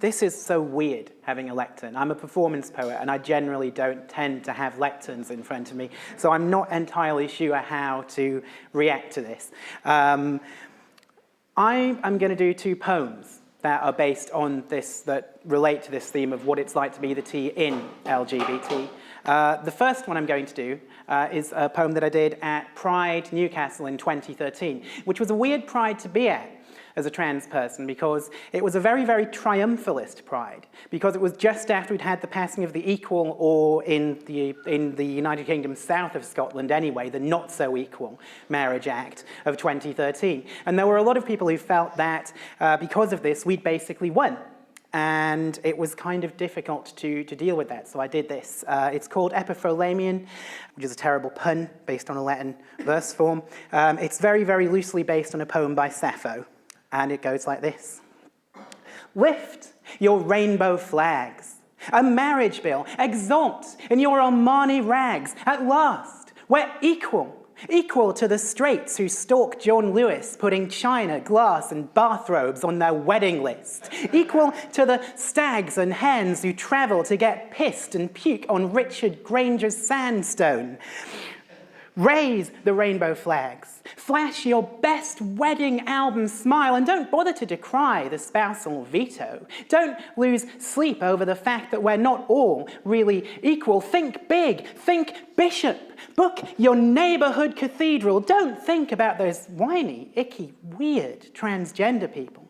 this is so weird, having a lectern. I'm a performance poet, and I generally don't tend to have lecterns in front of me, so I'm not entirely sure how to react to this. I am going to do two poems that are based on this, that relate to this theme of what it's like to be the T in LGBT. The first one I'm going to do is a poem that I did at Pride Newcastle in 2013, which was a weird Pride to be at as a trans person, because it was a very, very triumphalist Pride, because it was just after we'd had the passing of the equal, or in the United Kingdom south of Scotland anyway, the not so equal Marriage Act of 2013. And there were a lot of people who felt that because of this, we'd basically won. And it was kind of difficult to deal with that, so I did this. It's called Epiphrolamion, which is a terrible pun based on a Latin verse form. It's very, very loosely based on a poem by Sappho, and it goes like this. Lift your rainbow flags, a marriage bill, exult in your Armani rags. At last, we're equal to the straights who stalk John Lewis, putting china, glass, and bathrobes on their wedding list. Equal to the stags and hens who travel to get pissed and puke on Richard Granger's sandstone. Raise the rainbow flags, flash your best wedding album smile, and don't bother to decry the spousal veto. Don't lose sleep over the fact that we're not all really equal. Think big, think bishop, book your neighborhood cathedral. Don't think about those whiny, icky, weird transgender people.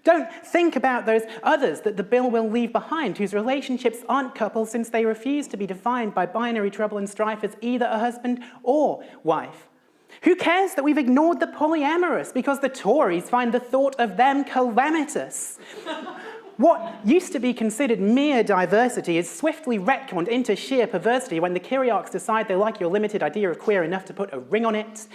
Don't think about those others that the bill will leave behind, whose relationships aren't couples since they refuse to be defined by binary trouble and strife as either a husband or wife. Who cares that we've ignored the polyamorous because the Tories find the thought of them calamitous? What used to be considered mere diversity is swiftly retconned into sheer perversity when the Kyriarchs decide they like your limited idea of queer enough to put a ring on it.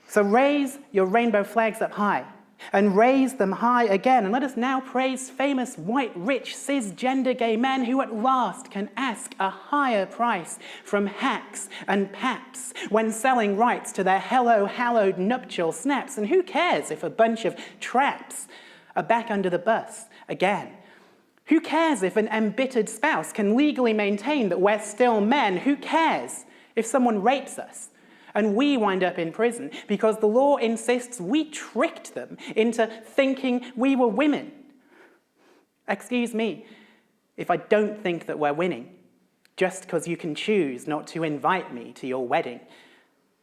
So raise your rainbow flags up high, and raise them high again, and let us now praise famous white, rich, cisgender gay men who at last can ask a higher price from hacks and paps when selling rights to their hello hallowed nuptial snaps. And who cares if a bunch of traps are back under the bus again? Who cares if an embittered spouse can legally maintain that we're still men? Who cares if someone rapes us and we wind up in prison because the law insists we tricked them into thinking we were women? Excuse me if I don't think that we're winning just because you can choose not to invite me to your wedding.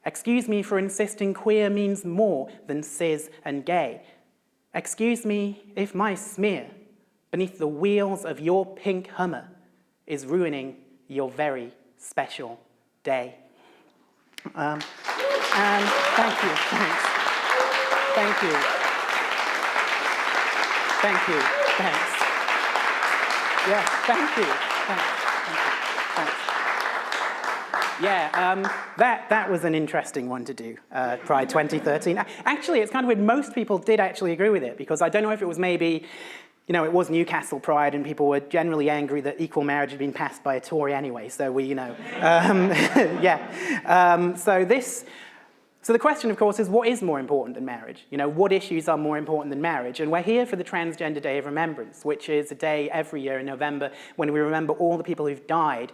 Excuse me for insisting queer means more than cis and gay. Excuse me if my smear beneath the wheels of your pink Hummer is ruining your very special day. And thank you, thanks. Thank you. Thank you, thanks. Yeah, thank you, thanks. Thank you, thanks. Yeah, that was an interesting one to do, Pride 2013. Actually, it's kind of weird. Most people did actually agree with it, because I don't know if it was maybe, you know, it was Newcastle Pride and people were generally angry that equal marriage had been passed by a Tory anyway, so we, you know, yeah. So the question, of course, is what is more important than marriage? You know, what issues are more important than marriage? And we're here for the Transgender Day of Remembrance, which is a day every year in November when we remember all the people who've died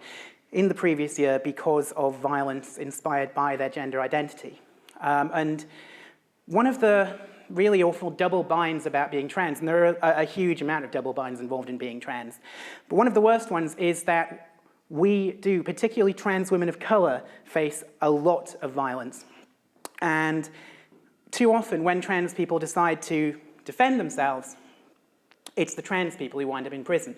in the previous year because of violence inspired by their gender identity. And one of the really awful double binds about being trans, and there are a huge amount of double binds involved in being trans, but one of the worst ones is that we do, particularly trans women of colour, face a lot of violence. And too often when trans people decide to defend themselves, it's the trans people who wind up in prison.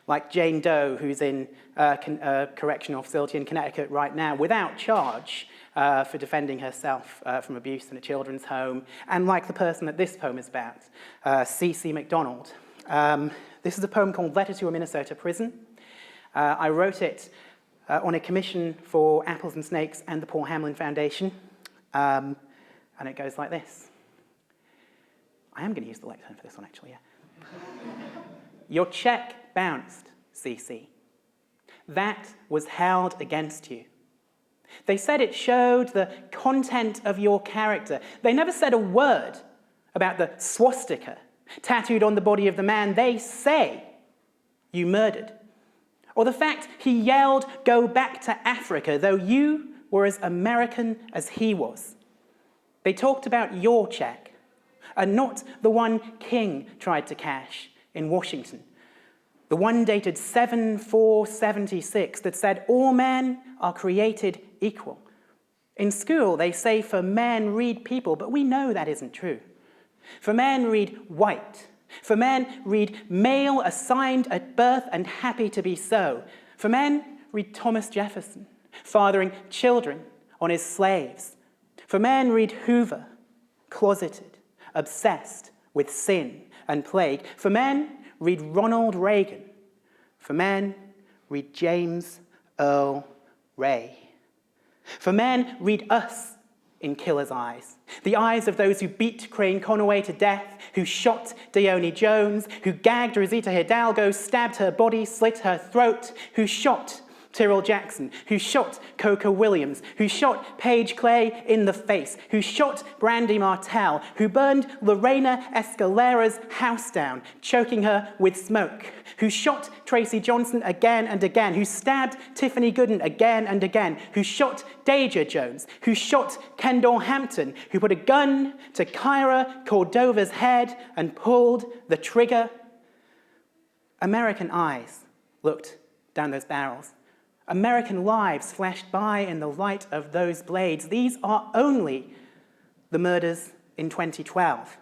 Like Jane Doe, who's in a correctional facility in Connecticut right now without charge, for defending herself from abuse in a children's home, and like the person that this poem is about, C.C. MacDonald. This is a poem called Letter to a Minnesota Prison. I wrote it on a commission for Apples and Snakes and the Paul Hamlin Foundation, and it goes like this. I am going to use the lectern for this one, actually, yeah. Your check bounced, C.C. That was held against you. They said it showed the content of your character. They never said a word about the swastika tattooed on the body of the man they say you murdered. Or the fact he yelled, "Go back to Africa," though you were as American as he was. They talked about your check, and not the one King tried to cash in Washington, the one dated 7/4/76 that said all men are created equal. In school, they say for men read people, but we know that isn't true. For men read white. For men read male, assigned at birth and happy to be so. For men read Thomas Jefferson, fathering children on his slaves. For men read Hoover, closeted, obsessed with sin and plague. For men read Ronald Reagan. For men read James Earl Ray. For men read us in killers' eyes, the eyes of those who beat Crane Conaway to death, who shot Dione Jones, who gagged Rosita Hidalgo, stabbed her body, slit her throat, who shot Tyrrell Jackson, who shot Coca Williams, who shot Paige Clay in the face, who shot Brandy Martell, who burned Lorena Escalera's house down, choking her with smoke, who shot Tracy Johnson again and again, who stabbed Tiffany Gooden again and again, who shot Deja Jones, who shot Kendall Hampton, who put a gun to Kyra Cordova's head and pulled the trigger. American eyes looked down those barrels. American lives flashed by in the light of those blades. These are only the murders in 2012.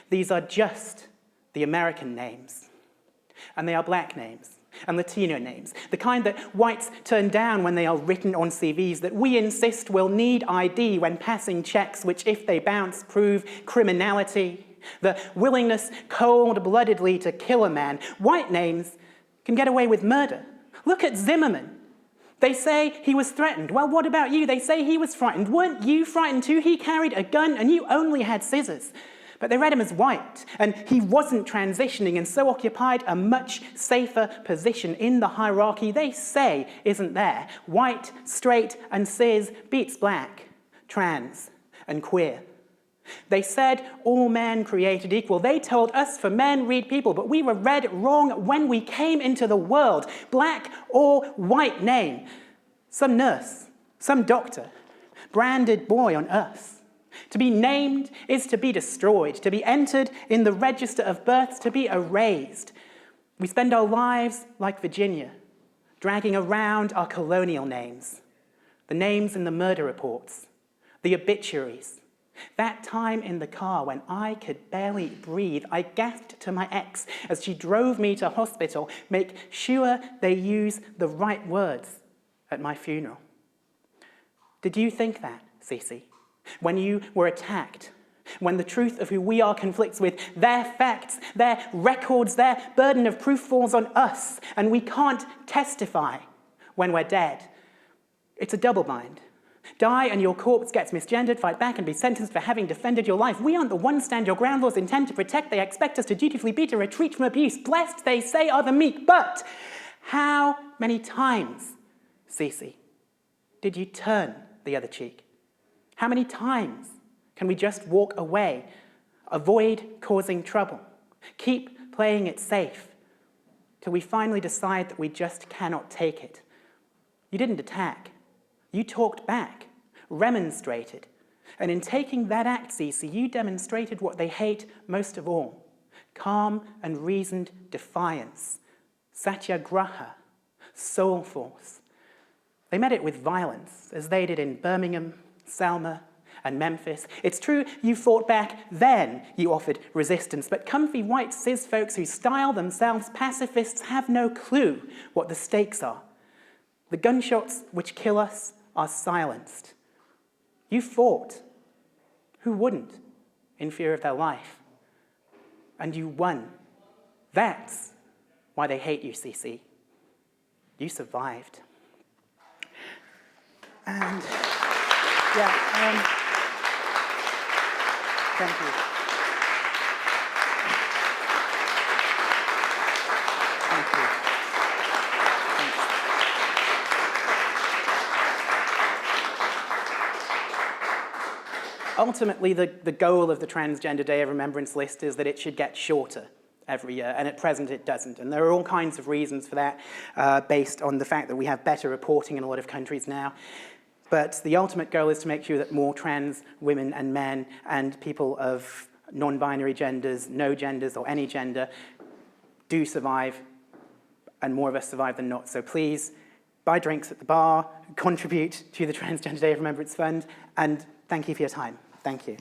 These are just the American names. And they are black names and Latino names, the kind that whites turn down when they are written on CVs, that we insist will need ID when passing checks, which, if they bounce, prove criminality. The willingness cold-bloodedly to kill a man. White names can get away with murder. Look at Zimmerman. They say he was threatened. Well, what about you? They say he was frightened. Weren't you frightened too? He carried a gun and you only had scissors. But they read him as white, and he wasn't transitioning and so occupied a much safer position in the hierarchy they say isn't there. White, straight, and cis beats black, trans, and queer. They said all men created equal. They told us for men read people, but we were read wrong when we came into the world. Black or white name. Some nurse, some doctor, branded boy on us. To be named is to be destroyed, to be entered in the register of births, to be erased. We spend our lives like Virginia, dragging around our colonial names, the names in the murder reports, the obituaries. That time in the car when I could barely breathe, I gasped to my ex as she drove me to hospital, make sure they use the right words at my funeral. Did you think that, Cece, when you were attacked, when the truth of who we are conflicts with their facts, their records, their burden of proof falls on us, and we can't testify when we're dead? It's a double bind. Die and your corpse gets misgendered, fight back and be sentenced for having defended your life. We aren't the ones stand your ground laws intend to protect. They expect us to dutifully be to retreat from abuse. Blessed, they say, are the meek. But how many times, Cece, did you turn the other cheek? How many times can we just walk away, avoid causing trouble, keep playing it safe, till we finally decide that we just cannot take it? You didn't attack. You talked back, remonstrated. And in taking that act, Cece, you demonstrated what they hate most of all: calm and reasoned defiance, satyagraha, soul force. They met it with violence, as they did in Birmingham, Selma, and Memphis. It's true you fought back then, you offered resistance, but comfy white cis folks who style themselves pacifists have no clue what the stakes are. The gunshots which kill us are silenced. You fought. Who wouldn't, in fear of their life? And you won. That's why they hate you, Cece. You survived. And, yeah, thank you. Thank you. Ultimately, the goal of the Transgender Day of Remembrance list is that it should get shorter. every year, and at present it doesn't. And there are all kinds of reasons for that, based on the fact that we have better reporting in a lot of countries now. But the ultimate goal is to make sure that more trans women and men and people of non-binary genders, no genders or any gender do survive, and more of us survive than not. So please, buy drinks at the bar, contribute to the Transgender Day of Remembrance Fund, and thank you for your time. Thank you.